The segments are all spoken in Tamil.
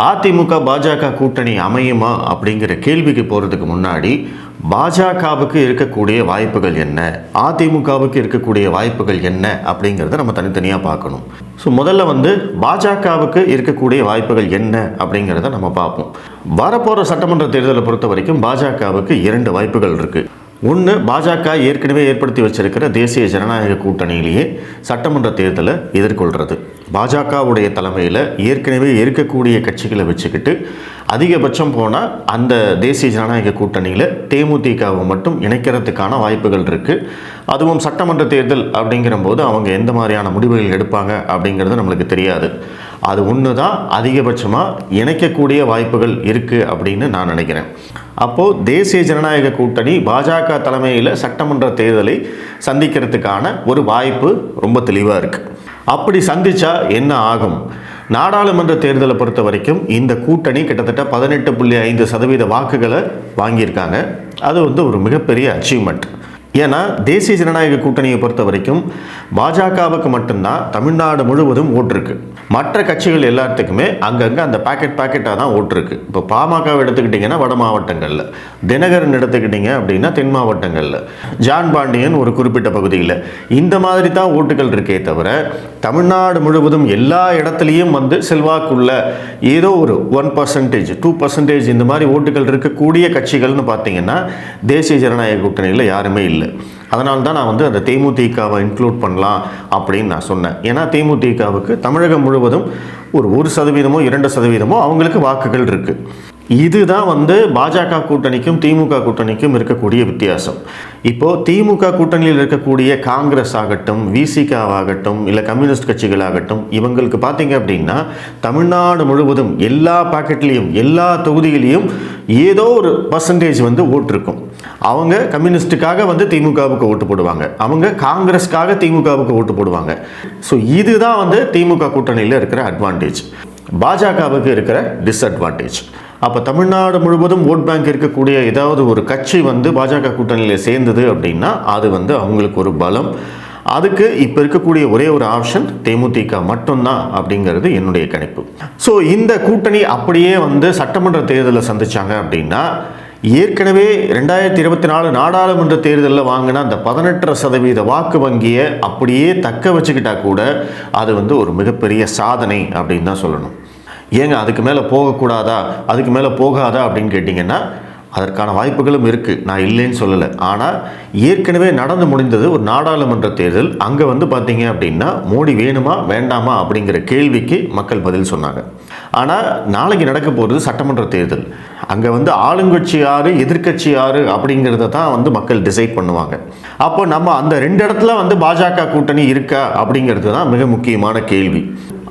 அதிமுக பாஜக கூட்டணி அமையுமா அப்படிங்கிற கேள்விக்கு போகிறதுக்கு முன்னாடி பாஜகவுக்கு இருக்கக்கூடிய வாய்ப்புகள் என்ன, அதிமுகவுக்கு இருக்கக்கூடிய வாய்ப்புகள் என்ன அப்படிங்கிறத நம்ம தனித்தனியாக பார்க்கணும். ஸோ முதல்ல பாஜகவுக்கு இருக்கக்கூடிய வாய்ப்புகள் என்ன அப்படிங்கிறத நம்ம பார்ப்போம். வரப்போகிற சட்டமன்ற தேர்தலை பொறுத்த வரைக்கும் பாஜகவுக்கு 2 வாய்ப்புகள் இருக்குது. ஒன்று, பாஜக ஏற்கனவே ஏற்படுத்தி வச்சிருக்கிற தேசிய ஜனநாயக கூட்டணியிலேயே சட்டமன்ற தேர்தலை எதிர்கொள்கிறது. பாஜகவுடைய தலைமையில் ஏற்கனவே இருக்கக்கூடிய கட்சிகளை வச்சுக்கிட்டு அதிகபட்சம் போனால் அந்த தேசிய ஜனநாயக கூட்டணியில் தேமுதிகவை மட்டும் இணைக்கிறதுக்கான வாய்ப்புகள் இருக்குது. அதுவும் சட்டமன்ற தேர்தல் அப்படிங்கிற போது அவங்க எந்த மாதிரியான முடிவுகள் எடுப்பாங்க அப்படிங்கிறது நம்மளுக்கு தெரியாது. அது ஒன்று தான் அதிகபட்சமாக இணைக்கக்கூடிய வாய்ப்புகள் இருக்குது அப்படின்னு நான் நினைக்கிறேன். அப்போது தேசிய ஜனநாயக கூட்டணி பாஜக தலைமையில் சட்டமன்ற தேர்தலை சந்திக்கிறதுக்கான ஒரு வாய்ப்பு ரொம்ப தெளிவாக இருக்குது. அப்படி சந்தித்தா என்ன ஆகும்? நாடாளுமன்ற தேர்தலை பொறுத்த வரைக்கும் இந்த கூட்டணி கிட்டத்தட்ட 18.5% வாக்குகளை வாங்கியிருக்காங்க. அது ஒரு மிகப்பெரிய அச்சீவ்மெண்ட். ஏன்னா தேசிய ஜனநாயக கூட்டணியை பொறுத்த வரைக்கும் பாஜகவுக்கு மட்டும்தான் தமிழ்நாடு முழுவதும் ஓட்டிருக்கு. மற்ற கட்சிகள் எல்லாத்துக்குமே அங்கங்கே அந்த பாக்கெட்டாக தான் ஓட்டிருக்கு. இப்போ பாமகவை எடுத்துக்கிட்டிங்கன்னா வட மாவட்டங்களில், தினகரன் எடுத்துக்கிட்டிங்க அப்படின்னா தென் மாவட்டங்களில், ஜான் பாண்டியன் ஒரு குறிப்பிட்ட பகுதியில், இந்த மாதிரி தான் ஓட்டுகள் இருக்கே தவிர தமிழ்நாடு முழுவதும் எல்லா இடத்துலையும் செல்வாக்குள்ள ஏதோ ஒரு 1%, 2% இந்த மாதிரி ஓட்டுகள் இருக்கக்கூடிய கட்சிகள்னு பார்த்தீங்கன்னா தேசிய ஜனநாயக கூட்டணியில் யாருமே இல்லை. அதனால தான் நான் அந்த தேமுதிகவை இன்க்ளூட் பண்ணலாம் அப்படின்னு நான் சொன்னேன். ஏன்னா தேமுதிகவுக்கு தமிழகம் முழுவதும் ஒரு 1%, 2% அவங்களுக்கு வாக்குகள் இருக்குது. இதுதான் பாஜக கூட்டணிக்கும் திமுக கூட்டணிக்கும் இருக்கக்கூடிய வித்தியாசம். இப்போது திமுக கூட்டணியில் இருக்கக்கூடிய காங்கிரஸ் ஆகட்டும், விசிகாவாகட்டும், இல்லை கம்யூனிஸ்ட் கட்சிகளாகட்டும், இவங்களுக்கு பார்த்தீங்க அப்படின்னா தமிழ்நாடு முழுவதும் எல்லா பாக்கெட்லேயும் எல்லா தொகுதியிலையும் ஏதோ ஒரு பர்சன்டேஜ் ஓட்டு இருக்கும். அவங்க கம்யூனிஸ்டுக்காக திமுகவுக்கு ஓட்டு போடுவாங்க, அவங்க காங்கிரஸ்க்காக திமுகவுக்கு ஓட்டு போடுவாங்க. ஸோ இதுதான் திமுக கூட்டணியில் இருக்கிற அட்வான்டேஜ், பாஜகவுக்கு இருக்கிற டிஸ்அட்வான்டேஜ். அப்போ தமிழ்நாடு முழுவதும் ஓட் பேங்க் இருக்கக்கூடிய ஏதாவது ஒரு கட்சி பாஜக கூட்டணியில் சேர்ந்தது அப்படின்னா அது அவங்களுக்கு ஒரு பலம். அதுக்கு இப்போ இருக்கக்கூடிய ஒரே ஒரு ஆப்ஷன் தேமுதிக மட்டும்தான் அப்படிங்கிறது என்னுடைய கணிப்பு. ஸோ இந்த கூட்டணி அப்படியே சட்டமன்ற தேர்தலை சந்திச்சாங்க அப்படின்னா ஏற்கனவே 2024 நாடாளுமன்ற தேர்தலில் வாங்கின அந்த 18% வாக்கு வங்கியை அப்படியே தக்க வச்சுக்கிட்டா கூட அது ஒரு மிகப்பெரிய சாதனை அப்படின்னு தான் சொல்லணும். ஏங்க அதுக்கு மேலே போகக்கூடாதா, அதுக்கு மேலே போகாதா அப்படின்னு கேட்டிங்கன்னா அதற்கான வாய்ப்புகளும் இருக்குது, நான் இல்லைன்னு சொல்லலை. ஆனால் ஏற்கனவே நடந்து முடிந்தது ஒரு நாடாளுமன்ற தேர்தல். அங்கே பார்த்தீங்க அப்படின்னா மோடி வேணுமா வேண்டாமா அப்படிங்கிற கேள்விக்கு மக்கள் பதில் சொன்னாங்க. ஆனால் நாளைக்கு நடக்க போகிறது சட்டமன்ற தேர்தல். அங்கே ஆளுங்கட்சி யார், எதிர்கட்சி யார் அப்படிங்கிறத தான் மக்கள் டிசைட் பண்ணுவாங்க. அப்போ நம்ம அந்த 2 இடத்துல பாஜக கூட்டணி இருக்கா அப்படிங்கிறது தான் மிக முக்கியமான கேள்வி.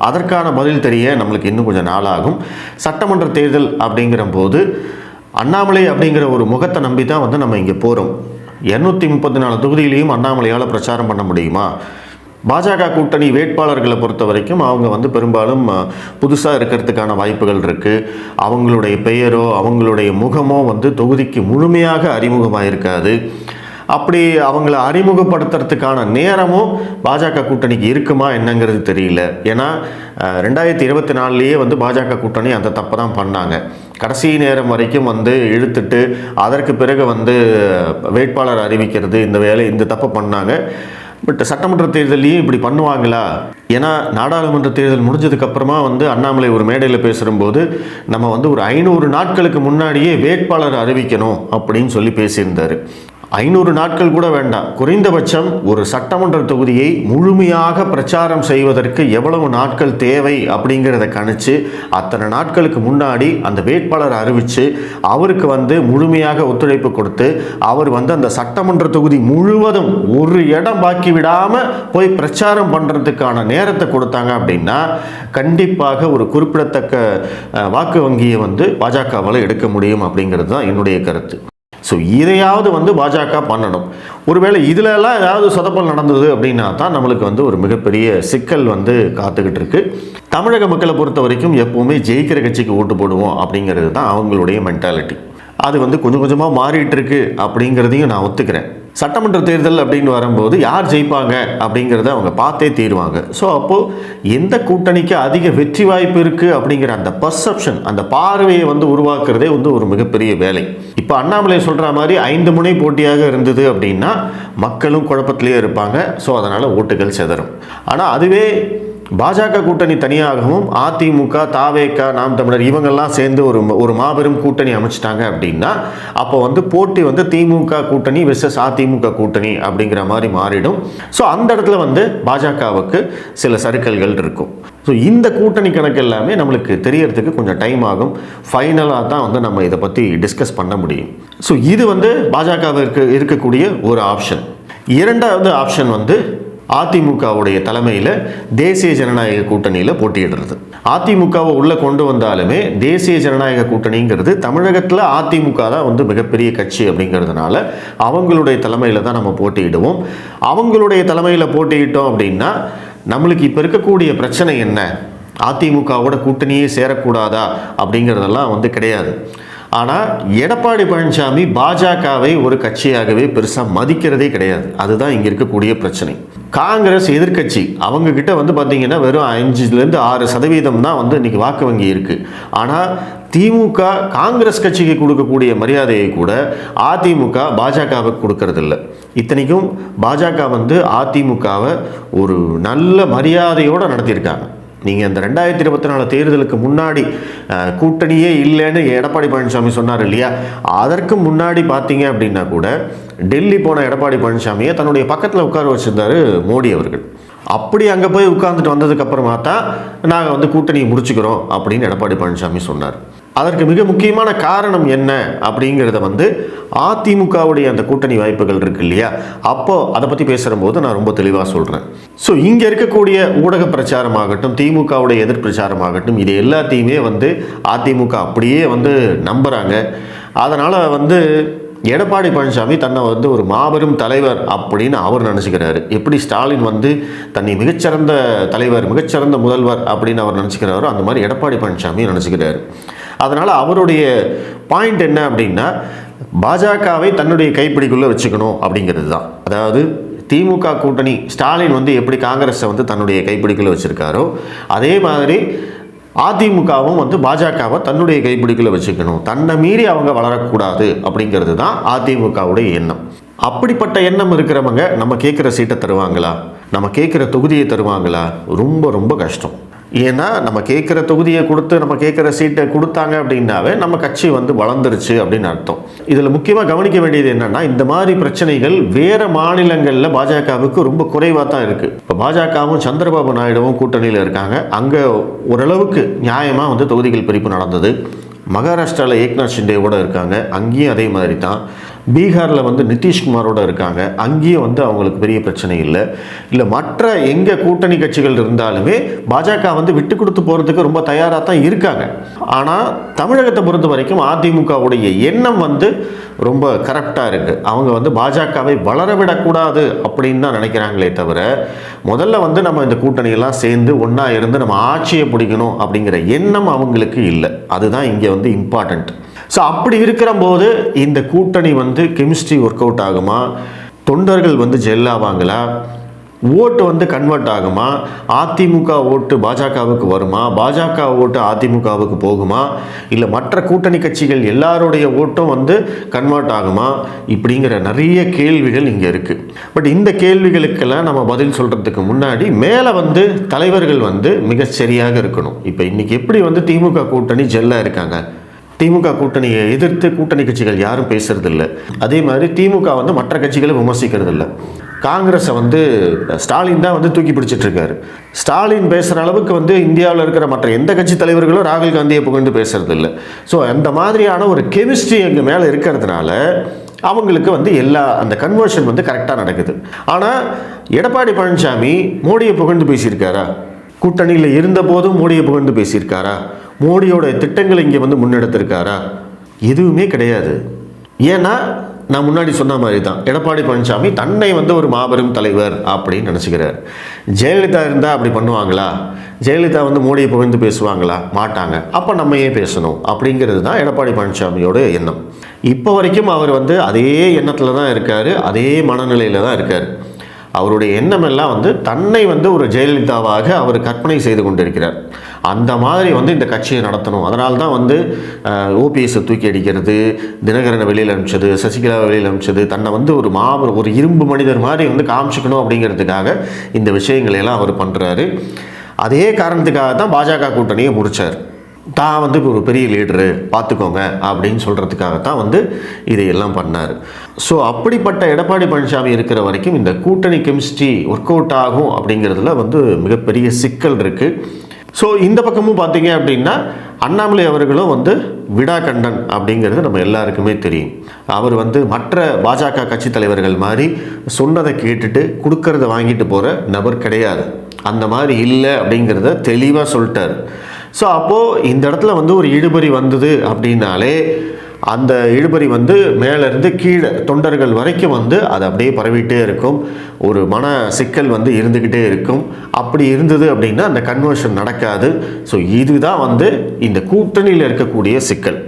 அதற்கான பதில் தெரிய நம்மளுக்கு இன்னும் கொஞ்சம் நாளாகும். சட்டமன்ற தேர்தல் அப்படிங்கிற போது அண்ணாமலை அப்படிங்கிற ஒரு முகத்தை நம்பி தான் நம்ம இங்கே போகிறோம். 234 தொகுதியிலையும் அண்ணாமலையால் பிரச்சாரம் பண்ண முடியுமா? பாஜக கூட்டணி வேட்பாளர்களை பொறுத்த வரைக்கும் அவங்க பெரும்பாலும் புதுசாக இருக்கிறதுக்கான வாய்ப்புகள் இருக்குது. அவங்களுடைய பெயரோ அவங்களுடைய முகமோ தொகுதிக்கு முழுமையாக அறிமுகமாக இருக்காது. அப்படி அவங்கள அறிமுகப்படுத்துறதுக்கான நேரமும் பாஜக கூட்டணிக்கு இருக்குமா என்னங்கிறது தெரியல. ஏன்னா 2024லேயே பாஜக கூட்டணி அந்த தப்பை தான் பண்ணாங்க. கடைசி நேரம் வரைக்கும் இழுத்துட்டு அதற்கு பிறகு வேட்பாளர் அறிவிக்கிறது, இந்த தப்பை பண்ணாங்க. பட் சட்டமன்ற தேர்தலையும் இப்படி பண்ணுவாங்களா? ஏன்னா நாடாளுமன்ற தேர்தல் முடிஞ்சதுக்கப்புறமா அண்ணாமலை ஒரு மேடையில் பேசும்போது நம்ம ஒரு 500 நாட்களுக்கு முன்னாடியே வேட்பாளர் அறிவிக்கணும் அப்படின்னு சொல்லி பேசியிருந்தார். 500 நாட்கள் கூட வேண்டாம், குறைந்தபட்சம் ஒரு சட்டமன்ற தொகுதியை முழுமையாக பிரச்சாரம் செய்வதற்கு எவ்வளவு நாட்கள் தேவை அப்படிங்கிறத கணிச்சு அத்தனை நாட்களுக்கு முன்னாடி அந்த வேட்பாளர் அறிவித்து அவருக்கு முழுமையாக ஒத்துழைப்பு கொடுத்து அவர் அந்த சட்டமன்ற தொகுதி முழுவதும் ஒரு இடம் பாக்கி விடாமல் போய் பிரச்சாரம் பண்ணுறதுக்கான நேரத்தை கொடுத்தாங்க அப்படின்னா கண்டிப்பாக ஒரு குறிப்பிடத்தக்க வாக்கு வங்கியை பாஜகவால் எடுக்க முடியும் அப்படிங்கிறது தான் என்னுடைய கருத்து. ஸோ இதையாவது பாஜக பண்ணணும். ஒருவேளை இதிலெல்லாம் ஏதாவது சொதப்பல் நடந்தது அப்படின்னா தான் நம்மளுக்கு ஒரு மிகப்பெரிய சிக்கல் காத்துக்கிட்டு இருக்கு. தமிழக மக்களை பொறுத்த வரைக்கும் எப்போவுமே ஜெயிக்கிற கட்சிக்கு ஓட்டு போடுவோம் அப்படிங்கிறது தான் அவங்களுடைய மென்டாலிட்டி. அது கொஞ்சம் கொஞ்சமாக மாறிட்டு இருக்கு அப்படிங்கிறதையும் நான் ஒத்துக்கிறேன். சட்டமன்ற தேர்தல் அப்படின்னு வரும்போது யார் ஜெயிப்பாங்க அப்படிங்கிறத அவங்க பார்த்தே தீருவாங்க. ஸோ அப்போது எந்த கூட்டணிக்கு அதிக வெற்றி வாய்ப்பு இருக்குது அப்படிங்கிற அந்த பர்செப்ஷன், அந்த பார்வையை வந்து உருவாக்குறதே வந்து ஒரு மிகப்பெரிய வேலை. இப்போ அண்ணாமலை சொல்கிற மாதிரி 5 முனை போட்டியாக இருந்தது அப்படின்னா மக்களும் குழப்பத்திலேயே இருப்பாங்க. ஸோ அதனால் ஓட்டுகள் சிதறும். ஆனால் அதுவே பாஜக கூட்டணி தனியாகவும் அதிமுக, தாவேக, நாம் தமிழர் இவங்கெல்லாம் சேர்ந்து ஒரு மாபெரும் கூட்டணி அமைச்சிட்டாங்க அப்படின்னா அப்போ வந்து போட்டி வந்து திமுக கூட்டணி வெர்சஸ் அதிமுக கூட்டணி அப்படிங்கிற மாதிரி மாறிடும். ஸோ அந்த இடத்துல வந்து பாஜகவுக்கு சில சறுக்கல்கள் இருக்கும். ஸோ இந்த கூட்டணி கணக்கு எல்லாமே நம்மளுக்கு தெரியறதுக்கு கொஞ்சம் டைம் ஆகும். ஃபைனலாக தான் வந்து நம்ம இதை பற்றி டிஸ்கஸ் பண்ண முடியும். ஸோ இது வந்து பாஜகவிற்கு இருக்கக்கூடிய ஒரு ஆப்ஷன். இரண்டாவது ஆப்ஷன் வந்து அதிமுகவுடைய தலைமையில் தேசிய ஜனநாயக கூட்டணியில் போட்டியிடுறது. அதிமுகவை உள்ளே கொண்டு வந்தாலுமே தேசிய ஜனநாயக கூட்டணிங்கிறது தமிழகத்தில் அதிமுக தான் வந்து மிகப்பெரிய கட்சி அப்படிங்கிறதுனால அவங்களுடைய தலைமையில் தான் நம்ம போட்டியிடுவோம். அவங்களுடைய தலைமையில் போட்டியிட்டோம் அப்படின்னா நம்மளுக்கு இப்போ இருக்கக்கூடிய பிரச்சனை என்ன, அதிமுகவோட கூட்டணியே சேரக்கூடாதா அப்படிங்கிறதெல்லாம் வந்து கிடையாது. ஆனால் எடப்பாடி பழனிசாமி பாஜகவை ஒரு கட்சியாகவே பெருசாக மதிக்கிறதே கிடையாது. அதுதான் இங்கே இருக்கக்கூடிய பிரச்சனை. காங்கிரஸ் எதிர்கட்சி, அவங்கக்கிட்ட வந்து பார்த்திங்கன்னா வெறும் 5லேருந்து 6% தான் வந்து இன்றைக்கி வாக்கு வங்கி இருக்குது. ஆனால் திமுக காங்கிரஸ் கட்சிக்கு கொடுக்கக்கூடிய மரியாதையை கூட அதிமுக பாஜகவுக்கு கொடுக்கறதில்ல. இத்தனைக்கும் பாஜக வந்து அதிமுகவை ஒரு நல்ல மரியாதையோடு நடத்தியிருக்காங்க. நீங்கள் இந்த 2024 தேர்தலுக்கு முன்னாடி கூட்டணியே இல்லைன்னு எடப்பாடி பழனிசாமி சொன்னார் இல்லையா, அதற்கு முன்னாடி பார்த்தீங்க அப்படின்னா கூட டெல்லி போன எடப்பாடி பழனிசாமியை தன்னுடைய பக்கத்தில் உட்கார வச்சிருந்தாரு மோடி அவர்கள். அப்படி அங்கே போய் உட்கார்ந்துட்டு வந்ததுக்கப்புறமா தான் நாங்கள் வந்து கூட்டணியை முடிச்சுக்கிறோம் அப்படின்னு எடப்பாடி பழனிசாமி சொன்னார். அதற்கு மிக முக்கியமான காரணம் என்ன அப்படிங்கிறத வந்து அதிமுகவுடைய அந்த கூட்டணி வாய்ப்புகள் இருக்கு இல்லையா, அப்போது அதை பற்றி பேசுகிறபோது நான் ரொம்ப தெளிவாக சொல்கிறேன். ஸோ இங்கே இருக்கக்கூடிய ஊடக பிரச்சாரமாகட்டும், திமுகவுடைய எதிர்பிரச்சாரமாகட்டும், இது எல்லாத்தையுமே வந்து அதிமுக அப்படியே வந்து நம்புகிறாங்க. அதனால் வந்து எடப்பாடி பழனிசாமி தன்னை வந்து ஒரு மாபெரும் தலைவர் அப்படின்னு அவர் நினச்சிக்கிறாரு. எப்படி ஸ்டாலின் வந்து தன்னை மிகச்சிறந்த தலைவர், மிகச்சிறந்த முதல்வர் அப்படின்னு அவர் நினச்சிக்கிறாரோ அந்த மாதிரி எடப்பாடி பழனிசாமி நினச்சிக்கிறாரு. அதனால் அவருடைய பாயிண்ட் என்ன அப்படின்னா பாஜகவை தன்னுடைய கைப்பிடிக்குள்ளே வச்சுக்கணும் அப்படிங்கிறது தான். அதாவது திமுக கூட்டணி ஸ்டாலின் வந்து எப்படி காங்கிரஸை வந்து தன்னுடைய கைப்பிடிக்குள்ளே வச்சுருக்காரோ அதே மாதிரி அதிமுகவும் வந்து பாஜகவை தன்னுடைய கைப்பிடிக்குள்ளே வச்சுக்கணும், தன்னை மீறி அவங்க வளரக்கூடாது அப்படிங்கிறது தான் அதிமுகவுடைய எண்ணம். அப்படிப்பட்ட எண்ணம் இருக்கிறவங்க நம்ம கேட்குற சீட்டை தருவாங்களா, நம்ம கேட்குற தொகுதியை தருவாங்களா? ரொம்ப ரொம்ப கஷ்டம். ஏன்னா நம்ம கேட்குற தொகுதியை கொடுத்து நம்ம கேட்குற சீட்டை கொடுத்தாங்க அப்படின்னாவே நம்ம கட்சி வந்து வளர்ந்துருச்சு அப்படின்னு அர்த்தம். இதில் முக்கியமாக கவனிக்க வேண்டியது என்னென்னா, இந்த மாதிரி பிரச்சனைகள் வேறு மாநிலங்களில் பாஜகவுக்கு ரொம்ப குறைவாக தான் இருக்குது. இப்போ பாஜகவும் சந்திரபாபு நாயுடுவும் கூட்டணியில் இருக்காங்க. அங்கே ஓரளவுக்கு நியாயமாக வந்து தொகுதிகள் பிரிப்பு நடந்தது. மகாராஷ்டிராவில் ஏக்நாத் ஷிண்டேவோடு இருக்காங்க, அங்கேயும் அதே மாதிரி தான். பீகாரில் வந்து நிதிஷ்குமாரோடு இருக்காங்க, அங்கேயும் வந்து அவங்களுக்கு பெரிய பிரச்சனை இல்லை. மற்ற எங்கே கூட்டணி கட்சிகள் இருந்தாலுமே பாஜக வந்து விட்டு கொடுத்து போகிறதுக்கு ரொம்ப தயாராக தான் இருக்காங்க. ஆனால் தமிழகத்தை பொறுத்த வரைக்கும் அதிமுகவுடைய எண்ணம் வந்து ரொம்ப கரெக்டாக இருக்குது. அவங்க வந்து பாஜகவை வளரவிடக்கூடாது அப்படின்னு தான் நினைக்கிறாங்களே தவிர முதல்ல வந்து நம்ம இந்த கூட்டணியெல்லாம் சேர்ந்து ஒன்றா இருந்து நம்ம ஆட்சியை பிடிக்கணும் அப்படிங்கிற எண்ணம் அவங்களுக்கு இல்லை. அதுதான் இங்கே வந்து இம்பார்ட்டண்ட். ஸோ அப்படி இருக்கிற போது இந்த கூட்டணி வந்து கெமிஸ்ட்ரி ஒர்க் அவுட் ஆகுமா, தொண்டர்கள் வந்து ஜெல் ஆவாங்களா, ஓட்டு வந்து கன்வெர்ட் ஆகுமா, அதிமுக ஓட்டு பாஜகவுக்கு வருமா, பாஜக ஓட்டு அதிமுகவுக்கு போகுமா, இல்லை மற்ற கூட்டணி கட்சிகள் எல்லாருடைய ஓட்டும் வந்து கன்வெர்ட் ஆகுமா, இப்படிங்கிற நிறைய கேள்விகள் இங்கே இருக்குது. பட் இந்த கேள்விகளுக்கெல்லாம் நம்ம பதில் சொல்கிறதுக்கு முன்னாடி மேலே வந்து தலைவர்கள் வந்து மிக சரியாக இருக்கணும். இப்போ இன்றைக்கி எப்படி வந்து திமுக கூட்டணி ஜெல்லாக இருக்காங்க, திமுக கூட்டணியை எதிர்த்து கூட்டணி கட்சிகள் யாரும் பேசுறதில்லை. அதே மாதிரி திமுக வந்து மற்ற கட்சிகளை விமர்சிக்கிறது இல்லை. காங்கிரஸை வந்து ஸ்டாலின் தான் வந்து தூக்கி பிடிச்சிட்டு இருக்காரு. ஸ்டாலின் பேசுகிற அளவுக்கு வந்து இந்தியாவில் இருக்கிற மற்ற எந்த கட்சி தலைவர்களும் ராகுல் காந்தியை புகழ்ந்து பேசுறது இல்லை. ஸோ அந்த மாதிரியான ஒரு கெமிஸ்ட்ரி எங்கள் மேலே இருக்கிறதுனால அவங்களுக்கு வந்து அந்த கன்வர்ஷன் வந்து கரெக்டாக நடக்குது. ஆனால் எடப்பாடி பழனிசாமி மோடியை புகழ்ந்து பேசியிருக்காரா? கூட்டணியில் இருந்த போதும் மோடியை புகழ்ந்து பேசியிருக்காரா? மோடியோட திட்டங்களை இங்கே வந்து முன்னெடுத்திருக்காரா? எதுவுமே கிடையாது. ஏன்னா நான் முன்னாடி சொன்ன மாதிரி தான் எடப்பாடி பழனிசாமி தன்னை வந்து ஒரு மாபெரும் தலைவர் அப்படின்னு நினச்சிக்கிறார். ஜெயலலிதா இருந்தால் அப்படி பண்ணுவாங்களா? ஜெயலலிதா வந்து மோடியை புகழ்ந்து பேசுவாங்களா? மாட்டாங்க. அப்போ நம்ம ஏன் பேசணும் அப்படிங்கிறது தான் எடப்பாடி பழனிசாமியோட எண்ணம். இப்போ வரைக்கும் அவர் வந்து அதே எண்ணத்தில் தான் இருக்கார், அதே மனநிலையில் தான் இருக்கார். அவருடைய எண்ணம் எல்லாம் வந்து தன்னை வந்து ஒரு ஜெயலலிதாவாக அவர் கற்பனை செய்து கொண்டிருக்கிறார். அந்த மாதிரி வந்து இந்த கட்சியை நடத்தணும். அதனால தான் வந்து ஓபிஎஸ்ஸை தூக்கி அடிக்கிறது, தினகரனை வெளியில் அனுப்பிச்சது, சசிகலா வெளியில் அனுப்பிச்சது, தன்னை வந்து ஒரு இரும்பு மனிதர் மாதிரி வந்து காமிச்சிக்கணும் அப்படிங்கிறதுக்காக இந்த விஷயங்களையெல்லாம் அவர் பண்ணுறாரு. அதே காரணத்துக்காக தான் பாஜக கூட்டணியை முடித்தார். தான் வந்து ஒரு பெரிய லீடரு பார்த்துக்கோங்க அப்படின்னு சொல்கிறதுக்காகத்தான் வந்து இதையெல்லாம் பண்ணார். ஸோ அப்படிப்பட்ட எடப்பாடி பழனிசாமி இருக்கிற வரைக்கும் இந்த கூட்டணி கெமிஸ்ட்ரி ஒர்க் அவுட் ஆகும் அப்படிங்கிறதுல வந்து மிகப்பெரிய சிக்கல் இருக்குது. ஸோ இந்த பக்கமும் பார்த்தீங்க அப்படின்னா அண்ணாமலை அவர்களும் வந்து விடாக்கண்டன் அப்படிங்கிறது நம்ம எல்லாருக்குமே தெரியும். அவர் வந்து மற்ற பாஜக கட்சி தலைவர்கள் மாதிரி சொன்னதை கேட்டுட்டு கொடுக்கறத வாங்கிட்டு போகிற நபர் கிடையாது. அந்த மாதிரி இல்லை அப்படிங்கிறத தெளிவாக சொல்லிட்டார். ஸோ அப்போது இந்த இடத்துல வந்து ஒரு இழுபறி வந்தது அப்படின்னாலே அந்த இழுபறி வந்து மேலேருந்து கீழே தொண்டர்கள் வரைக்கும் வந்து அது அப்படியே பரவிட்டே இருக்கும். ஒரு மன சிக்கல் வந்து இருந்துக்கிட்டே இருக்கும். அப்படி இருந்தது அப்படின்னா அந்த கன்வர்ஷன் நடக்காது. ஸோ இதுதான் வந்து இந்த கூட்டணியில் இருக்கக்கூடிய சிக்கல்.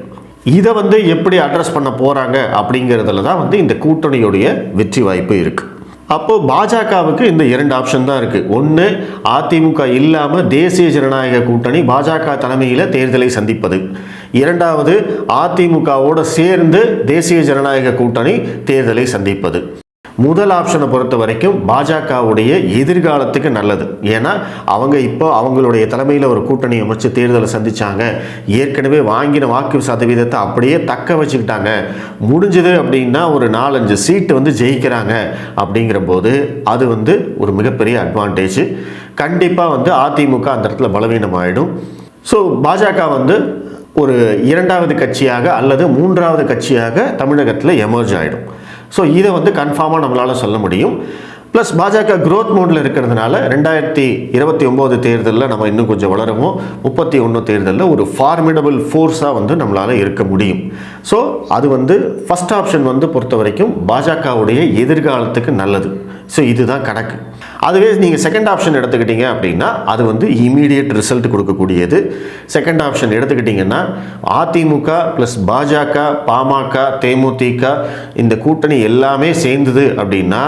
இதை வந்து எப்படி அட்ரஸ் பண்ண போகிறாங்க அப்படிங்கிறதுல தான் வந்து இந்த கூட்டணியுடைய வெற்றி வாய்ப்பு இருக்குது. அப்போது பாஜகவுக்கு இந்த 2 ஆப்ஷன் தான் இருக்குது. ஒன்று, அதிமுக இல்லாமல் தேசிய ஜனநாயக கூட்டணி பாஜக தலைமையில் தேர்தலை சந்திப்பது. இரண்டாவது, அதிமுகவோடு சேர்ந்து தேசிய ஜனநாயக கூட்டணி தேர்தலை சந்திப்பது. முதல் ஆப்ஷனை பொறுத்த வரைக்கும் பாஜகவுடைய எதிர்காலத்துக்கு நல்லது. ஏன்னா அவங்க இப்போ அவங்களுடைய தலைமையில் ஒரு கூட்டணி அமைச்சு தேர்தலை சந்தித்தாங்க. ஏற்கனவே வாங்கின வாக்கு சதவீதத்தை அப்படியே தக்க வச்சுக்கிட்டாங்க. முடிஞ்சது அப்படின்னா ஒரு 4-5 சீட்டு வந்து ஜெயிக்கிறாங்க. அப்படிங்கிற போது அது வந்து ஒரு மிகப்பெரிய அட்வான்டேஜ். கண்டிப்பாக வந்து அதிமுக அந்த இடத்துல பலவீனமாயிடும். ஸோ பாஜக வந்து ஒரு 2வது கட்சியாக அல்லது 3வது கட்சியாக தமிழகத்தில் எமர்ஜ் ஆகிடும். ஸோ இதை வந்து கன்ஃபார்மாக நம்மளால் சொல்ல முடியும். ப்ளஸ் பாஜக க்ரோத் மோடில் இருக்கிறதுனால 2029 தேர்தலில் நம்ம இன்னும் கொஞ்சம் வளருவோம். 31 தேர்தலில் ஒரு ஃபார்மிடபிள் ஃபோர்ஸாக வந்து நம்மளால் இருக்க முடியும். ஸோ அது வந்து ஃபஸ்ட் ஆப்ஷன் வந்து பொறுத்த வரைக்கும் பாஜகவுடைய எதிர்காலத்துக்கு நல்லது. ஸோ இதுதான் கணக்கு. அதுவே நீங்கள் செகண்ட் ஆப்ஷன் எடுத்துக்கிட்டீங்க அப்படின்னா அது வந்து இமீடியட் ரிசல்ட் கொடுக்கக்கூடியது. செகண்ட் ஆப்ஷன் எடுத்துக்கிட்டிங்கன்னா அதிமுக ப்ளஸ் பாஜக, பாமக, தேமுதிக இந்த கூட்டணி எல்லாமே சேர்ந்தது அப்படின்னா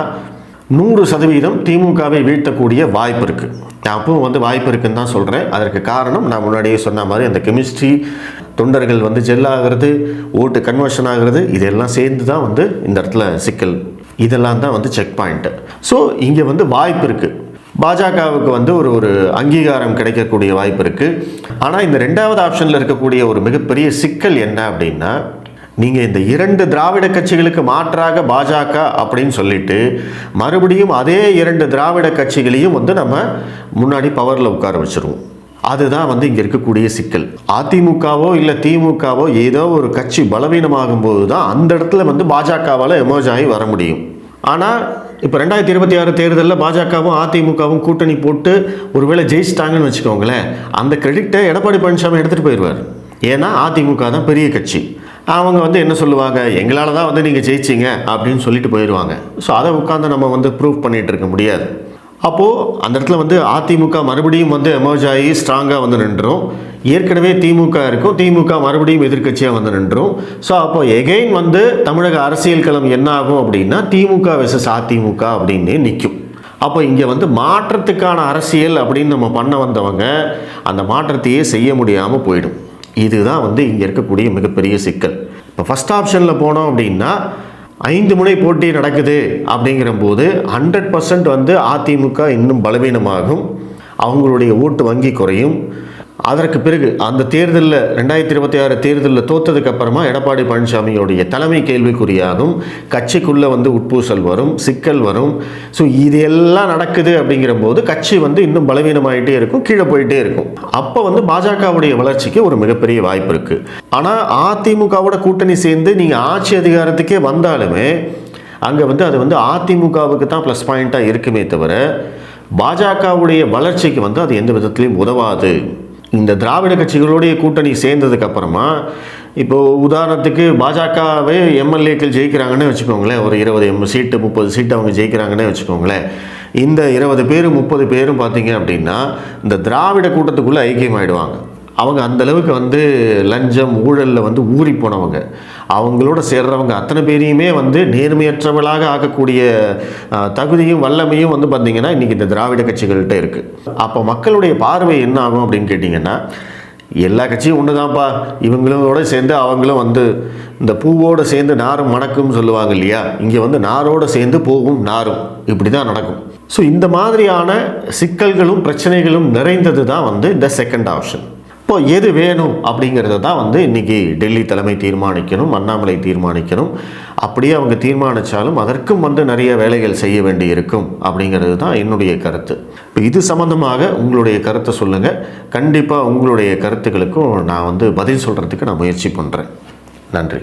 100% திமுகவை வீழ்த்தக்கூடிய வாய்ப்பு இருக்குது. நான் அப்பவும் வந்து வாய்ப்பு இருக்குன்னு தான் சொல்கிறேன். அதற்கு காரணம் நான் முன்னாடியே சொன்ன மாதிரி அந்த கெமிஸ்ட்ரி, தொண்டர்கள் வந்து ஜெல் ஆகிறது, ஓட்டு கன்வர்ஷன் ஆகிறது, இதெல்லாம் சேர்ந்து தான் வந்து இந்த இடத்துல சிக்கல். இதெல்லாம் தான் வந்து செக் பாயிண்ட்டு. ஸோ இங்கே வந்து வாய்ப்பு இருக்குது. பாஜகவுக்கு வந்து ஒரு அங்கீகாரம் கிடைக்கக்கூடிய வாய்ப்பு இருக்குது. ஆனால் இந்த 2வது ஆப்ஷனில் இருக்கக்கூடிய ஒரு மிகப்பெரிய சிக்கல் என்ன அப்படின்னா, நீங்கள் இந்த 2 திராவிட கட்சிகளுக்கு மாற்றாக பாஜக அப்படின்னு சொல்லிட்டு மறுபடியும் அதே 2 திராவிட கட்சிகளையும் வந்து நம்ம முன்னாடி பவரில் உட்கார வச்சுருவோம். அதுதான் வந்து இங்கே இருக்கக்கூடிய சிக்கல். அதிமுகவோ இல்லை திமுகவோ ஏதோ ஒரு கட்சி பலவீனமாகும் போது தான் அந்த இடத்துல வந்து பாஜகவால் எமர்ஜ் ஆகி வர முடியும். ஆனால் இப்போ 2026 தேர்தலில் பாஜகவும் அதிமுகவும் கூட்டணி போட்டு ஒருவேளை ஜெயிச்சிட்டாங்கன்னு வச்சுக்கோங்களேன், அந்த கிரெடிட்டை எடப்பாடி பழனிசாமி எடுத்துகிட்டு போயிடுவார். ஏன்னா அதிமுக தான் பெரிய கட்சி. அவங்க வந்து என்ன சொல்லுவாங்க, எங்களால் தான் வந்து நீங்கள் ஜெயிச்சிங்க அப்படின்னு சொல்லிட்டு போயிடுவாங்க. ஸோ அதை உட்காந்து நம்ம வந்து ப்ரூவ் பண்ணிகிட்டு இருக்க முடியாது. அப்போது அந்த இடத்துல வந்து அதிமுக மறுபடியும் வந்து எமர்ஜ் ஆகி ஸ்ட்ராங்காக வந்து நின்றுரும். ஏற்கனவே திமுக இருக்கும், திமுக மறுபடியும் எதிர்க்கட்சியாக வந்து நின்றுரும். ஸோ அப்போ எகைன் வந்து தமிழக அரசியல் களம் என்ன ஆகும் அப்படின்னா திமுக வெர்சஸ் அதிமுக அப்படின்னே நிற்கும். அப்போ இங்கே வந்து மாற்றத்துக்கான அரசியல் அப்படின்னு நம்ம பண்ண வந்தவங்க அந்த மாற்றத்தையே செய்ய முடியாமல் போயிடும். இதுதான் வந்து இங்கே இருக்கக்கூடிய மிகப்பெரிய சிக்கல். இப்போ ஃபஸ்ட் ஆப்ஷனில் போனோம் அப்படின்னா 5 முனை போட்டி நடக்குது அப்படிங்கிற போது 100% வந்து அதிமுக இன்னும் பலவீனமாகும், அவங்களுடைய ஓட்டு வங்கி குறையும். அதற்கு பிறகு அந்த தேர்தலில் 2026 தேர்தலில் தோற்றதுக்கு அப்புறமா எடப்பாடி பழனிசாமியோடைய தலைமை கேள்விக்குறியாகும். கட்சிக்குள்ளே வந்து உட்பூசல் வரும், சிக்கல் வரும். ஸோ இதெல்லாம் நடக்குது அப்படிங்கிற போது கட்சி வந்து இன்னும் பலவீனமாகிட்டே இருக்கும், கீழே போயிட்டே இருக்கும். அப்போ வந்து பாஜகவுடைய வளர்ச்சிக்கு ஒரு மிகப்பெரிய வாய்ப்பு இருக்குது. ஆனால் அதிமுகவோட கூட்டணி சேர்ந்து நீங்கள் ஆட்சி அதிகாரத்துக்கே வந்தாலுமே அங்கே வந்து அது வந்து அதிமுகவுக்கு தான் ப்ளஸ் பாயிண்ட்டாக இருக்குமே தவிர பாஜகவுடைய வளர்ச்சிக்கு வந்து அது எந்த விதத்துலையும் உதவாது. இந்த திராவிட கட்சிகளுடைய கூட்டணி சேர்ந்ததுக்கு அப்புறமா இப்போது உதாரணத்துக்கு பாஜகவே எம்எல்ஏக்கள் ஜெயிக்கிறாங்கன்னு வச்சுக்கோங்களேன், ஒரு 20 சீட்டு 30 சீட்டு அவங்க ஜெயிக்கிறாங்கன்னே வச்சுக்கோங்களேன். இந்த 20 பேர் 30 பேரும் பார்த்தீங்க அப்படின்னா இந்த திராவிட கூட்டத்துக்குள்ளே ஐக்கியமாயிடுவாங்க. அவங்க அந்தளவுக்கு வந்து லஞ்சம் ஊழலில் வந்து ஊறி போனவங்க. அவங்களோட சேர்றவங்க அத்தனை பேரையுமே வந்து நேர்மையற்றவர்களாக ஆக்கக்கூடிய தகுதியும் வல்லமையும் வந்து பார்த்திங்கன்னா இன்றைக்கி இந்த திராவிட கட்சிகள்கிட்ட இருக்குது. அப்போ மக்களுடைய பார்வை என்ன ஆகும் அப்படின்னு கேட்டிங்கன்னா, எல்லா கட்சியும் ஒன்று தான்ப்பா, இவங்களோட சேர்ந்து அவங்களும் வந்து இந்த பூவோடு சேர்ந்து நாரும் மணக்கும்னு சொல்லுவாங்க இல்லையா, இங்கே வந்து நாரோடு சேர்ந்து பூவும் நாரும் இப்படி தான் நடக்கும். ஸோ இந்த மாதிரியான சிக்கல்களும் பிரச்சனைகளும் நிறைந்தது தான் வந்து இந்த செகண்ட் ஆப்ஷன். இப்போ எது வேணும் அப்படிங்கிறத தான் வந்து இன்றைக்கி டெல்லி தலைமை தீர்மானிக்கணும், அண்ணாமலை தீர்மானிக்கணும். அப்படியே அவங்க தீர்மானித்தாலும் அதற்கும் வந்து நிறைய வேலைகள் செய்ய வேண்டி இருக்கும் அப்படிங்கிறது தான் என்னுடைய கருத்து. இப்போ இது சம்மந்தமாக உங்களுடைய கருத்தை சொல்லுங்கள். கண்டிப்பாக உங்களுடைய கருத்துக்களுக்கும் நான் வந்து பதில் சொல்கிறதுக்கு நான் முயற்சி பண்ணுறேன். நன்றி.